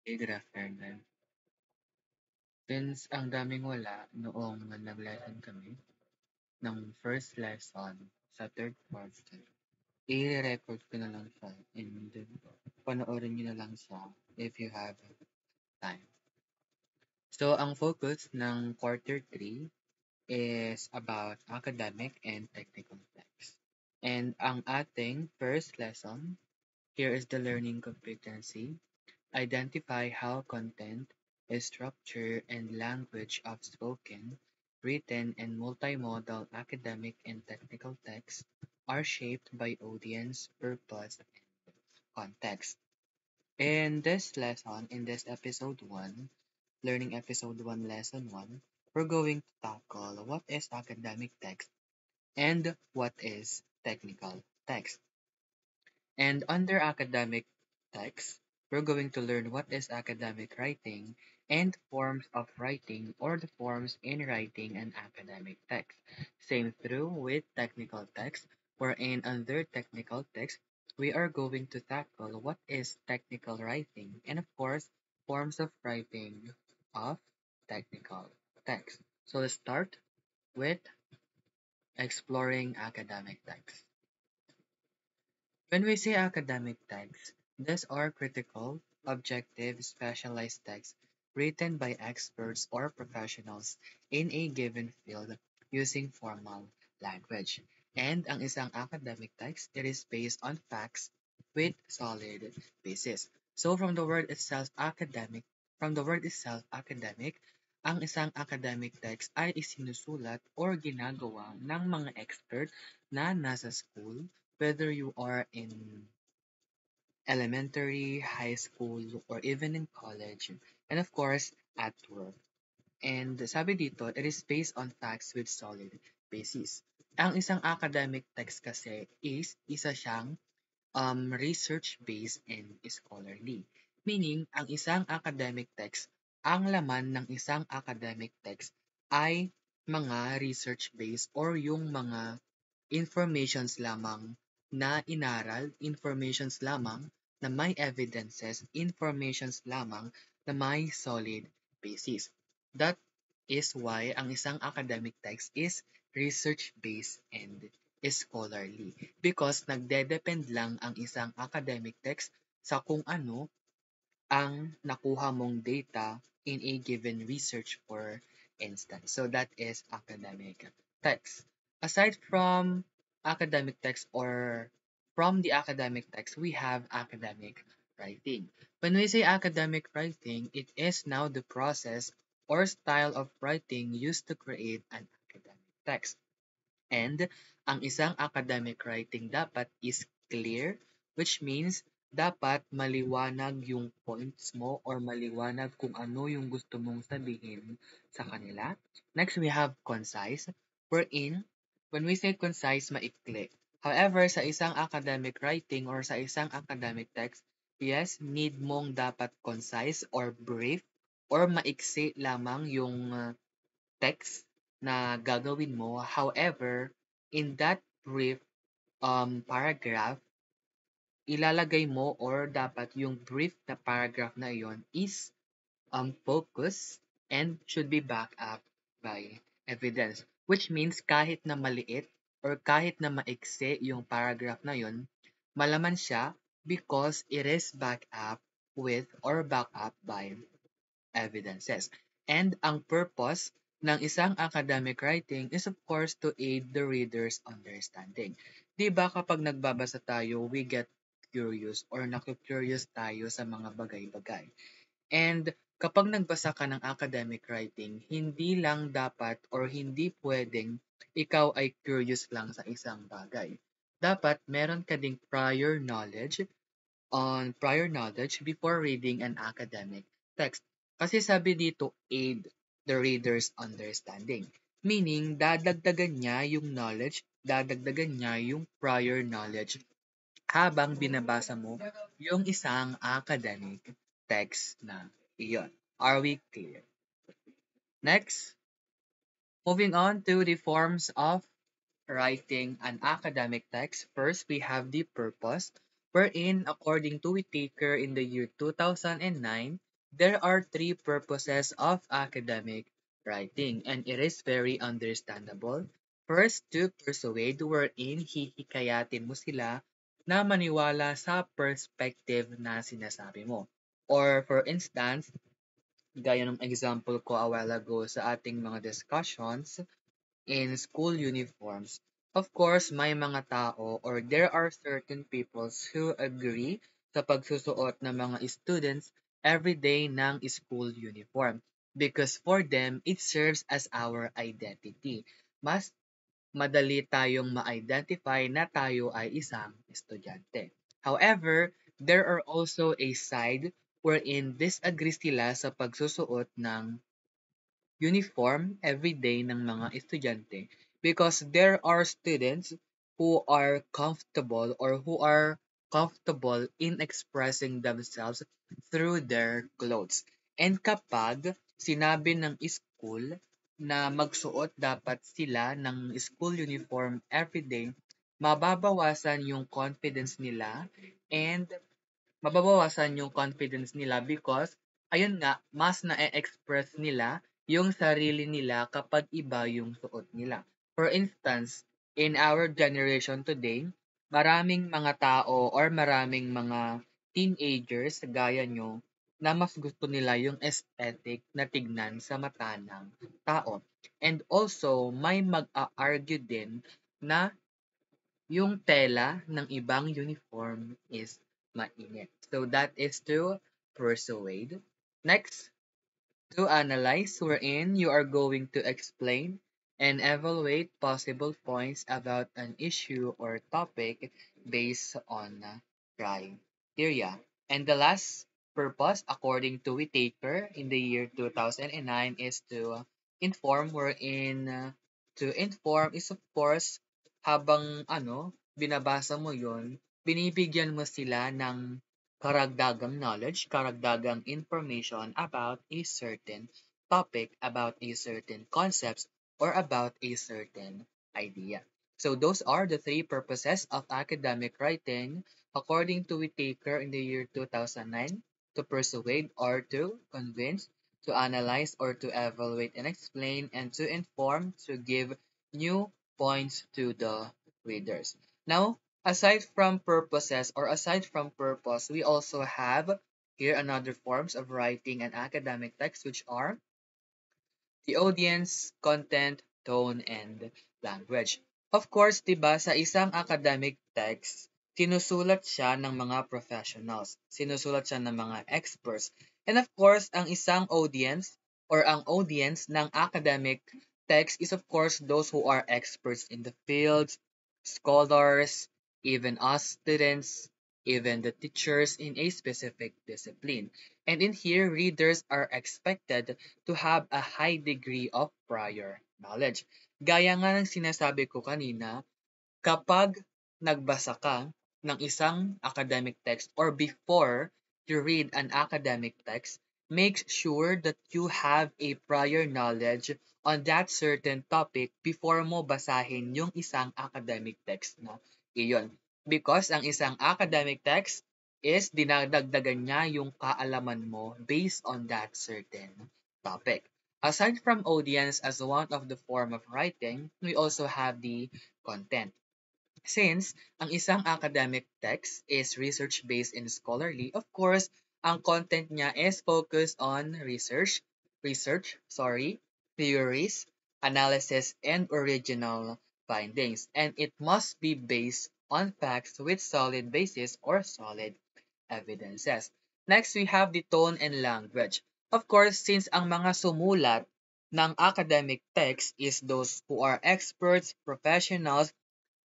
Good afternoon. Since ang daming wala noong nag-lesson kami ng first lesson sa third quarter, i-record ko na lang siya and panoorin niyo na lang siya if you have time. So, ang focus ng quarter 3 is about academic and technical text. And ang ating first lesson, here is the learning competency. Identify how content, structure, and language of spoken, written, and multimodal academic and technical texts are shaped by audience, purpose, and context. In this lesson, in this episode 1, learning episode 1, lesson 1, we're going to tackle what is academic text and what is technical text. And under academic text, we're going to learn what is academic writing and forms of writing or the forms in writing an academic text. Same through with technical text, wherein under technical text, we are going to tackle what is technical writing and of course, forms of writing of technical text. So let's start with exploring academic text. When we say academic texts, these are critical, objective, specialized texts written by experts or professionals in a given field using formal language. And ang isang academic text, it is based on facts with solid basis. So from the word itself, academic, ang isang academic text ay isinusulat or ginagawa ng mga expert na nasa school, whether you are in elementary, high school, or even in college, and of course, at work. And sabi dito, it is based on facts with solid basis. Ang isang academic text kasi is isa siyang research-based and scholarly. Meaning, ang isang academic text, ang laman ng isang academic text ay mga research-based or yung mga informations lamang na inaral, informations lamang na may evidences, informations lamang na may solid basis. That is why ang isang academic text is research-based and scholarly because nagde-depend lang ang isang academic text sa kung ano ang nakuha mong data in a given research for instance. So that is academic text. Aside from academic text or from the academic text, we have academic writing. When we say academic writing, it is now the process or style of writing used to create an academic text. And ang isang academic writing dapat is clear, which means dapat maliwanag yung points mo or maliwanag kung ano yung gusto mong sabihin sa kanila. Next, we have concise, wherein when we say concise, maikli. However, sa isang academic writing or sa isang academic text, yes, need mong dapat concise or brief or maiksi lamang yung text na gagawin mo. However, in that brief paragraph, ilalagay mo or dapat yung brief na paragraph na iyon is focus and should be backed up by evidence. Which means kahit na maliit or kahit na maikse yung paragraph na yun, malaman siya because it is backed up with or backed up by evidences. And ang purpose ng isang academic writing is of course to aid the reader's understanding. Di ba kapag nagbabasa tayo, we get curious or naku-curious tayo sa mga bagay-bagay. And kapag nagbasa ka ng academic writing, hindi lang dapat or hindi pwedeng ikaw ay curious lang sa isang bagay. Dapat meron ka ding prior knowledge before reading an academic text. Kasi sabi dito, aid the reader's understanding. Meaning, dadagdagan niya yung knowledge, dadagdagan niya yung prior knowledge habang binabasa mo yung isang academic text na iyon. Are we clear? Next, moving on to the forms of writing an academic text. First, we have the purpose, wherein, according to Whitaker in the year 2009, there are three purposes of academic writing, and it is very understandable. First, to persuade, wherein hihikayatin mo sila na maniwala sa perspective na sinasabi mo. Or for instance, gaya ng example ko a while ago sa ating mga discussions, in school uniforms. Of course, may mga tao or there are certain peoples who agree sa pagsusuot ng mga students every day ng school uniform because for them, it serves as our identity. Mas madali tayong ma-identify na tayo ay isang estudyante. However, there are also a side wherein disagree sila sa pagsusuot ng uniform everyday ng mga estudyante because there are students who are comfortable in expressing themselves through their clothes. And kapag sinabi ng school na magsuot dapat sila ng school uniform everyday, mababawasan yung confidence nila and mababawasan yung confidence nila because, ayun nga, mas na-express nila yung sarili nila kapag iba yung suot nila. For instance, in our generation today, maraming mga tao or maraming mga teenagers gaya nyo na mas gusto nila yung aesthetic na tignan sa mata ng tao. And also, may mag-argue din na yung tela ng ibang uniform is mainit. So that is to persuade. Next, to analyze, wherein you are going to explain and evaluate possible points about an issue or topic based on criteria. And the last purpose, according to Whitaker in the year 2009, is to inform, wherein to inform is of course, habang binabasa mo yon, binibigyan mo sila ng karagdagang knowledge, karagdagang information about a certain topic, about a certain concepts, or about a certain idea. So those are the three purposes of academic writing according to Whitaker in the year 2009: to persuade or to convince, to analyze or to evaluate and explain, and to inform, to give new points to the readers. Now, aside from purposes or aside from purpose, we also have here another forms of writing and academic text, which are the audience, content, tone, and language. Of course, 'di ba, sa isang academic text, sinusulat siya ng mga professionals, sinusulat siya ng mga experts. And of course, ang isang audience or ang audience ng academic text is of course those who are experts in the fields, scholars, even us students, even the teachers in a specific discipline. And in here, readers are expected to have a high degree of prior knowledge. Gaya nga ng sinasabi ko kanina, kapag nagbasa ka ng isang academic text or before you read an academic text, make sure that you have a prior knowledge on that certain topic before mo basahin yung isang academic text na iyon. Because ang isang academic text is dinadagdagan niya yung kaalaman mo based on that certain topic. Aside from audience as one of the form of writing, we also have the content. Since ang isang academic text is research-based and scholarly, of course, ang content niya is focused on theories, analysis, and original findings. And it must be based on facts with solid basis or solid evidences. Next, we have the tone and language. Of course, since ang mga sumulat ng academic text is those who are experts, professionals,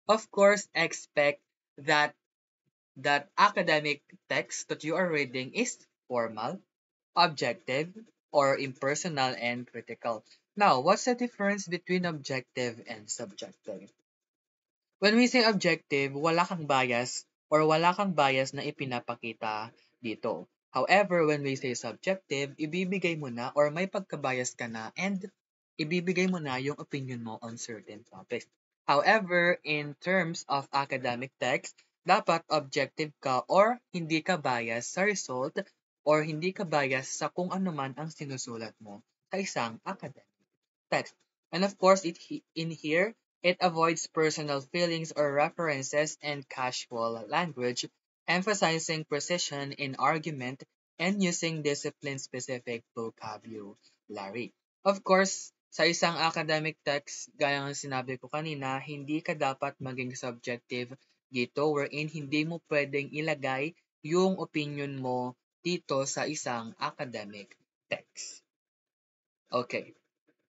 of course, expect that that academic text that you are reading is formal, objective, or impersonal and critical. Now, what's the difference between objective and subjective? When we say objective, wala kang bias or wala kang bias na ipinapakita dito. However, when we say subjective, ibibigay mo na or may pagkabias ka na and ibibigay mo na yung opinion mo on certain topics. However, in terms of academic text, dapat objective ka or hindi ka bias sa result or hindi ka bias sa kung ano man ang sinusulat mo sa isang academic text. And of course, in here, it avoids personal feelings or references and casual language, emphasizing precision in argument and using discipline-specific vocabulary. Of course, sa isang academic text, gaya ng sinabi ko kanina, hindi ka dapat maging subjective dito wherein hindi mo pwedeng ilagay yung opinion mo dito sa isang academic text. Okay.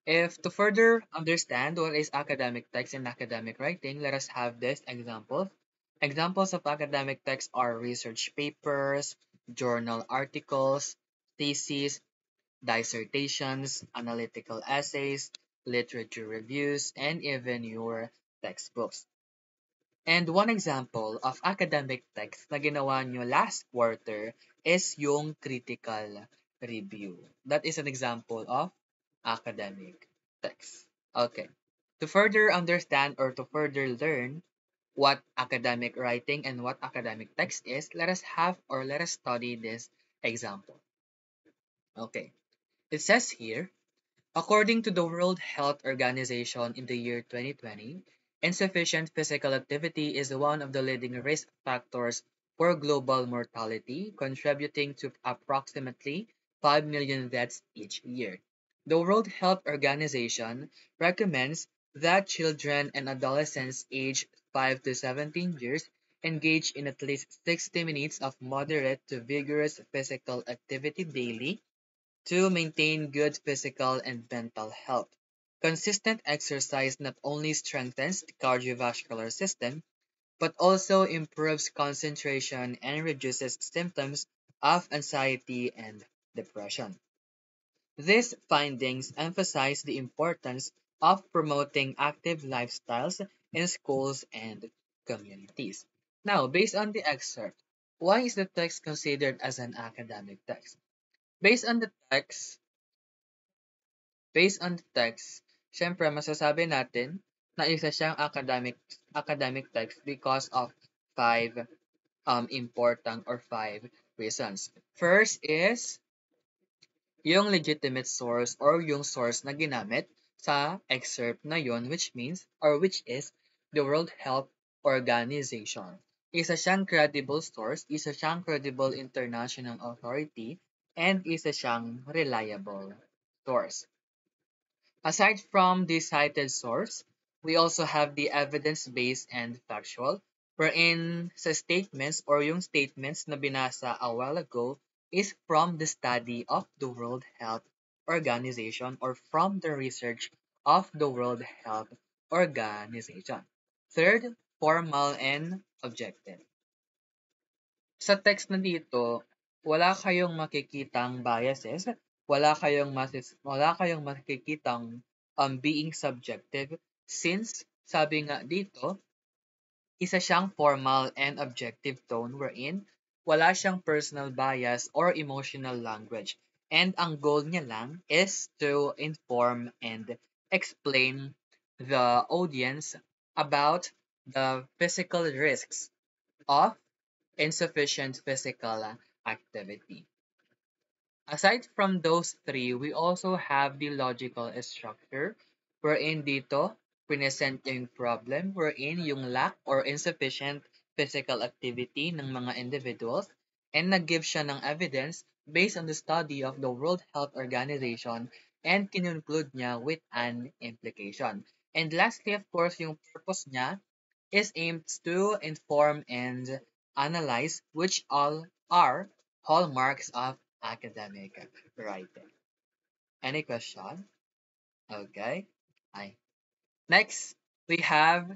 If to further understand what is academic text and academic writing, let us have this example. Examples of academic text are research papers, journal articles, theses, dissertations, analytical essays, literature reviews, and even your textbooks. And one example of academic text na ginawa nyo last quarter is yung critical review. That is an example of academic text. Okay. To further understand or to further learn what academic writing and what academic text is, let us have or let us study this example. Okay. It says here, according to the World Health Organization in the year 2020, insufficient physical activity is one of the leading risk factors for global mortality, contributing to approximately 5 million deaths each year. The World Health Organization recommends that children and adolescents aged 5 to 17 years engage in at least 60 minutes of moderate to vigorous physical activity daily to maintain good physical and mental health. Consistent exercise not only strengthens the cardiovascular system, but also improves concentration and reduces symptoms of anxiety and depression. These findings emphasize the importance of promoting active lifestyles in schools and communities. Now, based on the excerpt, why is the text considered as an academic text? Based on the text, Based on the text, syempre masasabi natin na isa siyang academic text because of five important or five reasons. First is yung legitimate source or yung source na ginamit sa excerpt na yon, which means or which is the World Health Organization. Isa siyang credible source, isa siyang credible international authority, and isa siyang reliable source. Aside from the cited source, we also have the evidence-based and factual, wherein sa statements or yung statements na binasa a while ago is from the study of the World Health Organization or from the research of the World Health Organization. Third, formal and objective. Sa text na dito, wala kayong makikitang biases, wala kayong makikitang being subjective since sabi nga dito, isa siyang formal and objective tone wherein wala siyang personal bias or emotional language. And ang goal niya lang is to inform and explain the audience about the physical risks of insufficient physical activity. Aside from those three, we also have the logical structure wherein dito, present yung problem wherein yung lack or insufficient physical activity ng mga individuals and nag-give siya ng evidence based on the study of the World Health Organization and kinunclude niya with an implication. And lastly, of course, yung purpose niya is aimed to inform and analyze, which all are hallmarks of academic writing. Any question? Okay. Hi. Next, we have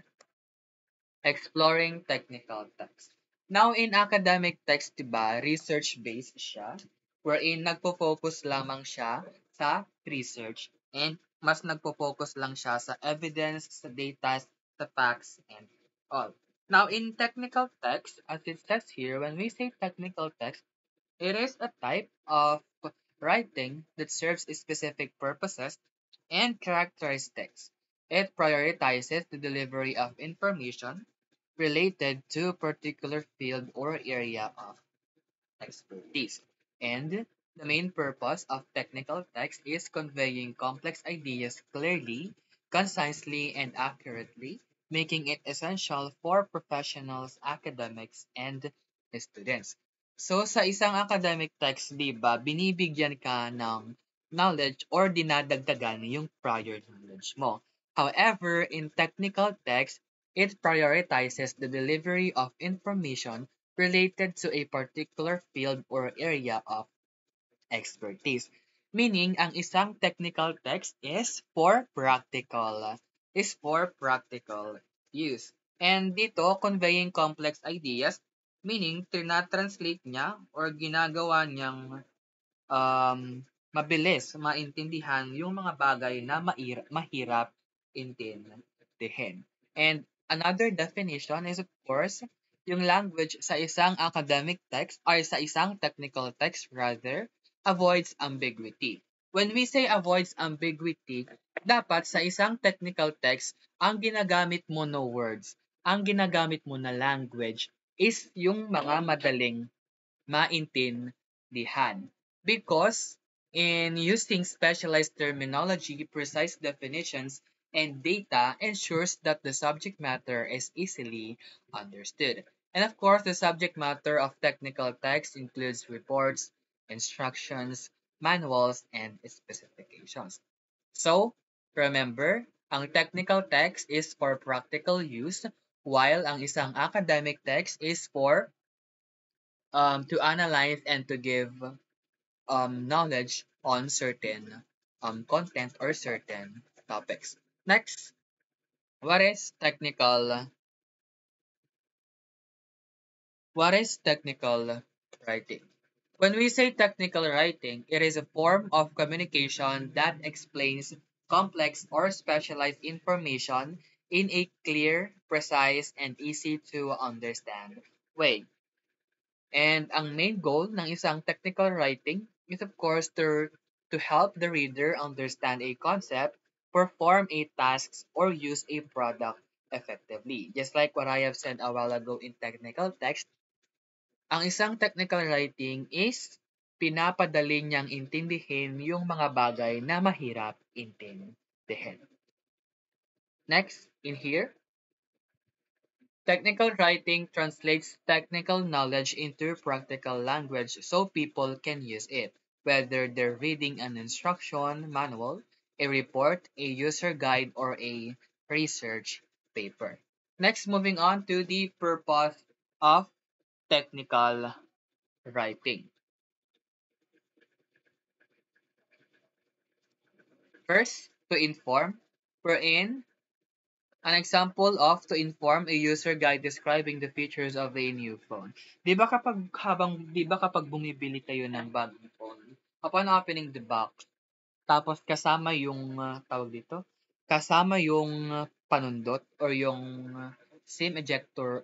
exploring technical text. Now, in academic text, diba, research-based siya, wherein nagpo-focus lamang siya sa research and mas nagpo-focus lang siya sa evidence, sa data, sa facts, and all. Now, in technical text, as it says here, when we say technical text, it is a type of writing that serves specific purposes and characteristics. It prioritizes the delivery of information related to a particular field or area of expertise. And the main purpose of technical text is conveying complex ideas clearly, concisely, and accurately, making it essential for professionals, academics, and students. So sa isang academic text, di ba, binibigyan ka ng knowledge or dinadagdagan yung prior knowledge mo. However, in technical text, it prioritizes the delivery of information related to a particular field or area of expertise. Meaning, ang isang technical text is for practical use. And dito, conveying complex ideas, meaning tinatranslate niya or ginagawa niyang mabilis maintindihan yung mga bagay na mahirap intindihin. And another definition is of course, yung language sa isang academic text or sa isang technical text rather avoids ambiguity. When we say avoids ambiguity, dapat sa isang technical text, ang ginagamit mo na words, ang ginagamit mo na language is yung mga madaling maintindihan. Because in using specialized terminology, precise definitions, and data ensures that the subject matter is easily understood. And of course, the subject matter of technical text includes reports, instructions, manuals, and specifications. So, remember, ang technical text is for practical use, while ang isang academic text is for to analyze and to give knowledge on certain content or certain topics. Next, what is technical writing? When we say technical writing, it is a form of communication that explains complex or specialized information in a clear, precise, and easy to understand way. And ang main goal ng isang technical writing is of course to help the reader understand a concept, perform a task, or use a product effectively. Just like what I have said a while ago in technical text, ang isang technical writing is pinapadali niyang intindihin yung mga bagay na mahirap intindihin. Next, in here, technical writing translates technical knowledge into practical language so people can use it, whether they're reading an instruction manual, a report, a user guide, or a research paper. Next, moving on to the purpose of technical writing. First, to inform, wherein an example of to inform a user guide describing the features of a new phone. 'Di ba kapag bumibili kayo ng bagong phone, upon opening the box, tapos kasama yung tawag dito, kasama yung panundot or yung SIM ejector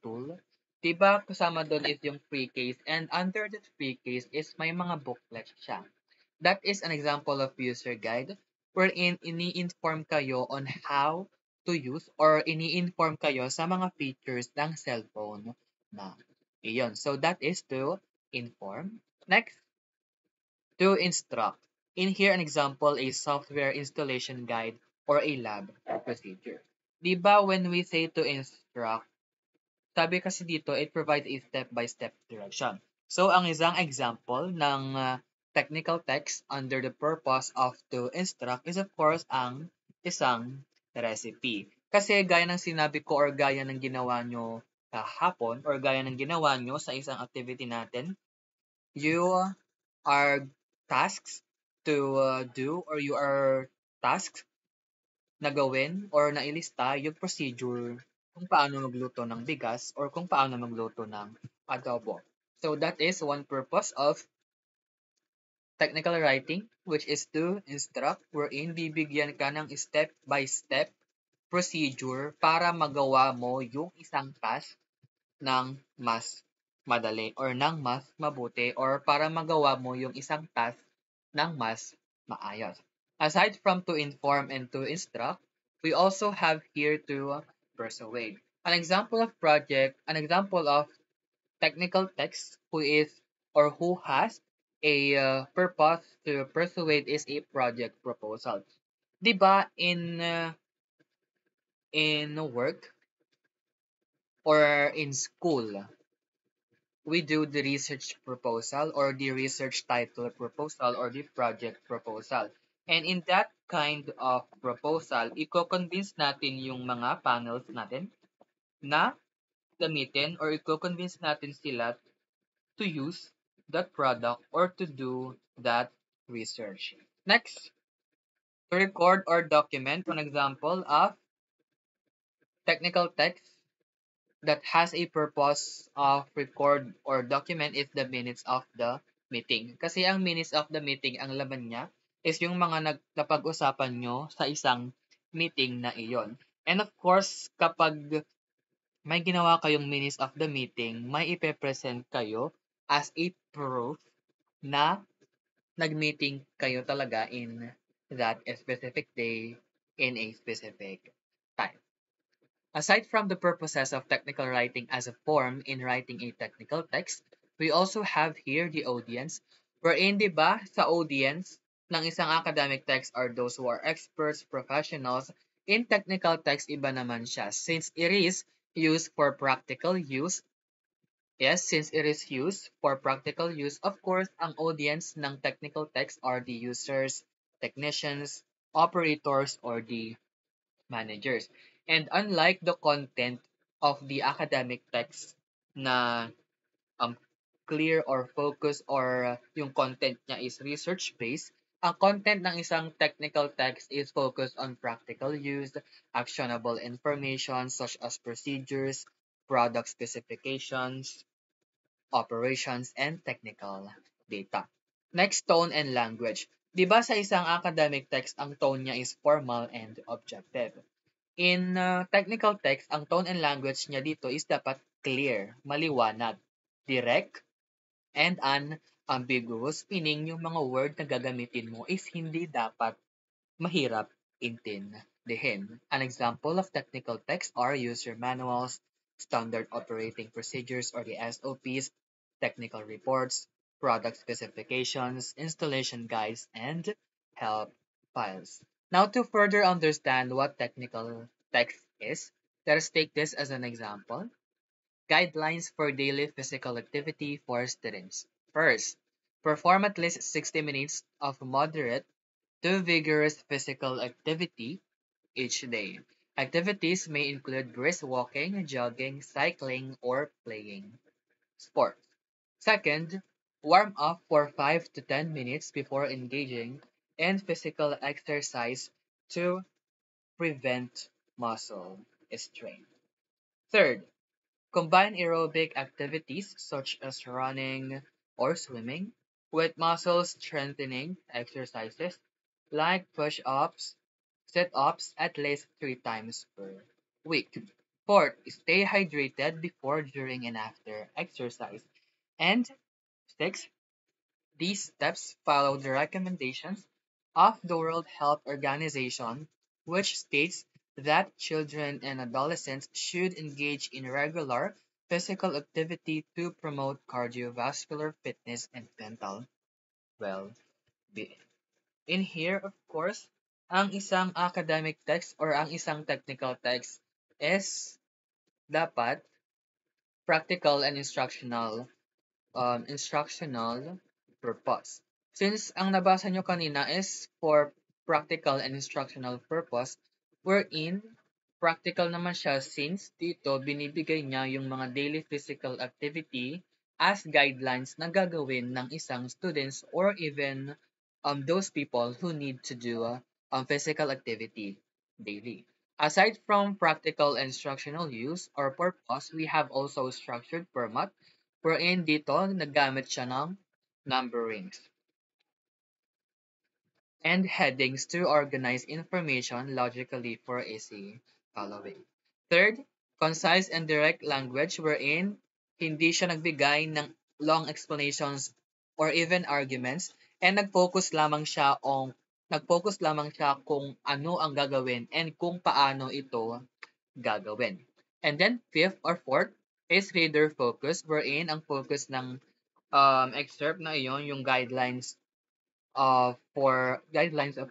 tool. 'Di ba kasama doon is yung free case and under the free case is may mga booklet siya. That is an example of user guide wherein ini-inform kayo on how to use or ini-inform kayo sa mga features ng cellphone na iyon. So that is to inform. Next, to instruct. In here, an example, a software installation guide or a lab procedure. Di ba when we say to instruct, sabi kasi dito, it provides a step-by-step direction. So, ang isang example ng technical text under the purpose of to instruct is of course ang isang recipe. Kasi gaya ng sinabi ko or gaya ng ginawa nyo kahapon or gaya ng ginawa nyo sa isang activity natin, you are tasks to do or you are tasked na gawin or nailista yung procedure kung paano magluto ng bigas or kung paano magluto ng adobo. So that is one purpose of technical writing, which is to instruct wherein bibigyan ka ng step-by-step procedure para magawa mo yung isang task ng mas madali or ng mas mabuti or para magawa mo yung isang task ng mas maayos. Aside from to inform and to instruct, we also have here to persuade. An example of technical text who is or who has a purpose to persuade is a project proposal. 'Di ba in work or in school, we do the research proposal or the research title proposal or the project proposal. And in that kind of proposal, i-convince natin yung mga panels natin na gamitin or i-convince natin sila to use that product or to do that research. Next, to record or document an example of technical text that has a purpose of record or document is the minutes of the meeting. Kasi ang minutes of the meeting, ang laman niya is yung mga napag-usapan nyo sa isang meeting na iyon. And of course, kapag may ginawa kayong minutes of the meeting, may ipepresent kayo as a proof na nag-meeting kayo talaga in that specific day in a specific time. Aside from the purposes of technical writing as a form in writing a technical text, we also have here the audience, wherein, di ba, sa audience ng isang academic text are those who are experts, professionals. In technical text, iba naman siya. Since it is used for practical use, yes, since it is used for practical use, of course, ang audience ng technical text are the users, technicians, operators, or the managers. And unlike the content of the academic text na um, clear or focus or yung content niya is research-based, ang content ng isang technical text is focused on practical use, actionable information such as procedures, product specifications, operations, and technical data. Next, tone and language. Di ba sa isang academic text, ang tone niya is formal and objective. In technical text, ang tone and language niya dito is dapat clear, maliwanag, direct, and unambiguous, meaning yung mga word na gagamitin mo is hindi dapat mahirap intindihin. An example of technical text are user manuals, standard operating procedures or the SOPs, technical reports, product specifications, installation guides, and help files. Now, to further understand what technical text is, let us take this as an example. Guidelines for daily physical activity for students. First, perform at least 60 minutes of moderate to vigorous physical activity each day. Activities may include brisk walking, jogging, cycling, or playing sports. Second, warm up for 5 to 10 minutes before engaging in physical exercise to prevent muscle strain. Third, combine aerobic activities such as running or swimming with muscle strengthening exercises like push-ups, sit-ups at least 3 times per week. Fourth, stay hydrated before, during, and after exercise. And six, these steps follow the recommendations of the World Health Organization, which states that children and adolescents should engage in regular physical activity to promote cardiovascular fitness and mental well-being. In here, of course, ang isang academic text or ang isang technical text is dapat practical and instructional purpose. Since ang nabasa nyo kanina is for practical and instructional purpose, wherein practical naman siya since dito binibigay niya yung mga daily physical activity as guidelines na gagawin ng isang students or even those people who need to do physical activity daily. Aside from practical and instructional use or purpose, we have also structured format wherein dito naggamit siya ng numberings and headings to organize information logically for easy following. Third, concise and direct language wherein hindi siya nagbigay ng long explanations or even arguments and nag-focus lamang siya kung ano ang gagawin and kung paano ito gagawin. And then fifth or fourth is reader focus wherein ang focus ng excerpt na iyon, yung guidelines of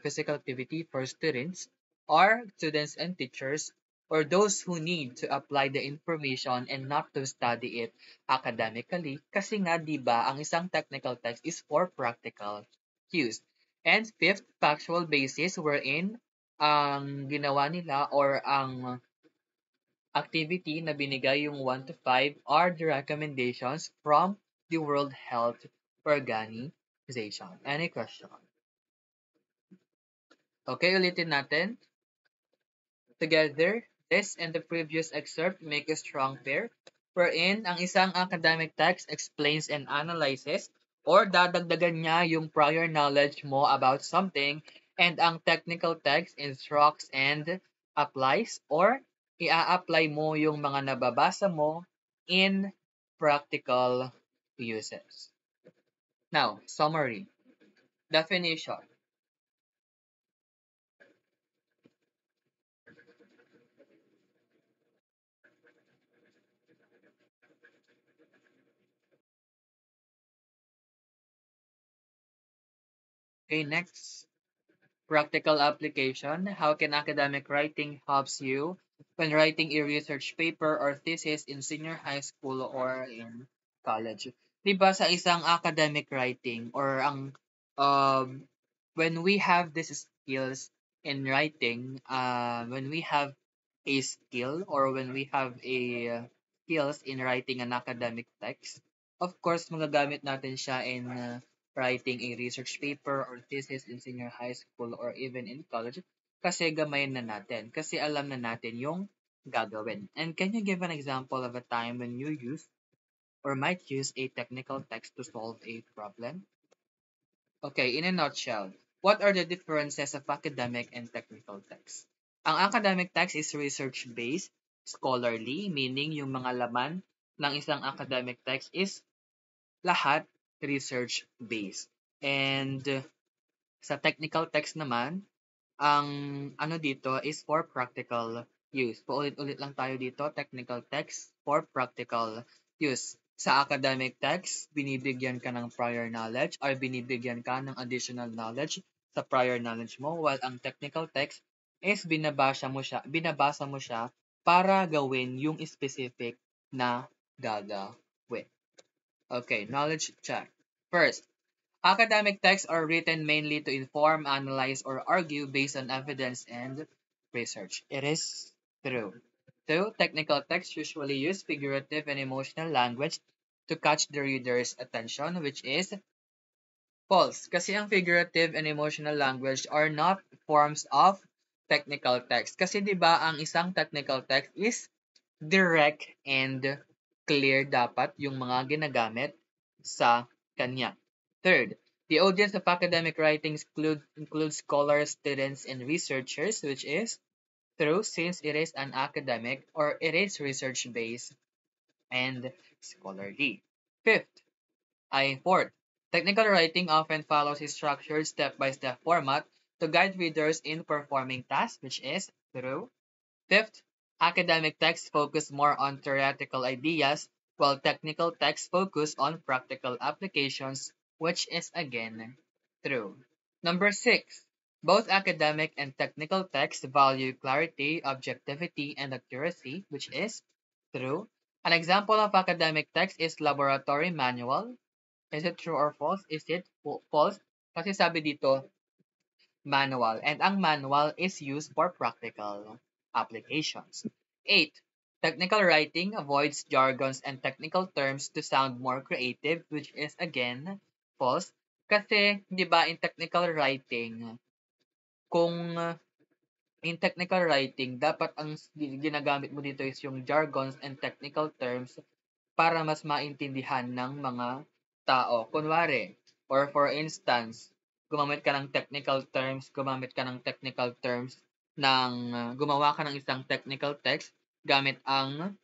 physical activity for students or students and teachers or those who need to apply the information and not to study it academically. Kasi nga, di ba, ang isang technical text is for practical use. And fifth, factual basis wherein ang ginawa nila or ang activity na binigay yung 1 to 5 are the recommendations from the World Health Organization. Any question? Okay, ulitin natin. Together, this and the previous excerpt make a strong pair wherein ang isang academic text explains and analyzes or dadagdagan niya yung prior knowledge mo about something and ang technical text instructs and applies or ia-apply mo yung mga nababasa mo in practical uses. Now, summary. Definition. Okay, next. Practical application. How can academic writing helps you when writing a research paper or thesis in senior high school or in college? 'Di ba sa isang academic writing or ang um when we have these skills in writing, when we have a skill or when we have a skills in writing an academic text, of course magagamit natin siya in writing a research paper or thesis in senior high school or even in college kasi gamayin na natin. Kasi alam na natin yung gagawin. And can you give an example of a time when you use or might use a technical text to solve a problem? Okay, in a nutshell, what are the differences of academic and technical text? Ang academic text is research-based, scholarly, meaning yung mga laman ng isang academic text is lahat research-based. And sa technical text naman, ang ano dito is for practical use. Paulit-ulit lang tayo dito, technical text for practical use. Sa academic text, binibigyan ka ng prior knowledge or binibigyan ka ng additional knowledge sa prior knowledge mo, while ang technical text is binabasa mo siya para gawin yung specific na gagawin. Okay, knowledge check. First, academic texts are written mainly to inform, analyze, or argue based on evidence and research. It is true. Two, technical texts usually use figurative and emotional language to catch the reader's attention, which is false. Kasi ang figurative and emotional language are not forms of technical text. Kasi 'di ba ang isang technical text is direct and clear dapat yung mga ginagamit sa kanya. Third, the audience of academic writings includes scholars, students, and researchers, which is true since it is an academic or it is research-based and scholarly. Fourth, technical writing often follows a structured step-by-step format to guide readers in performing tasks, which is true. Fifth, academic texts focus more on theoretical ideas, while technical texts focus on practical applications, which is again true. Number six, both academic and technical texts value clarity, objectivity, and accuracy, which is true. An example of academic text is laboratory manual. Is it true or false? Is it false? Kasi sabi dito, manual, and ang manual is used for practical applications. 8. Technical writing avoids jargons and technical terms to sound more creative, which is again false. Kasi, di ba, in technical writing, kung in technical writing, dapat ang ginagamit mo dito is yung jargons and technical terms para mas maintindihan ng mga tao. Kunwari, or for instance, gumamit ka ng technical terms gumawa ka ng isang technical text gamit ang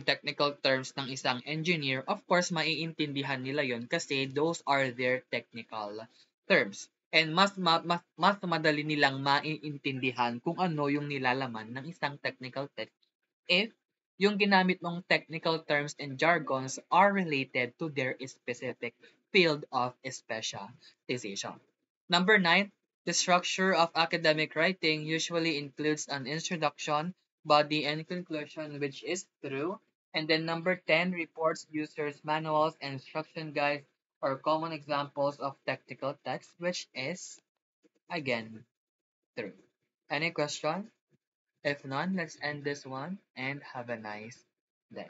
technical terms ng isang engineer, of course, maiintindihan nila yon kasi those are their technical terms. And mas madali nilang maiintindihan kung ano yung nilalaman ng isang technical text if yung ginamit mong technical terms and jargons are related to their specific field of specialization. Number 9, the structure of academic writing usually includes an introduction, body, and conclusion, which is true. And then number 10, reports, users, manuals, and instruction guides are common examples of technical text, which is, again, true. Any question? If none, let's end this one and have a nice day.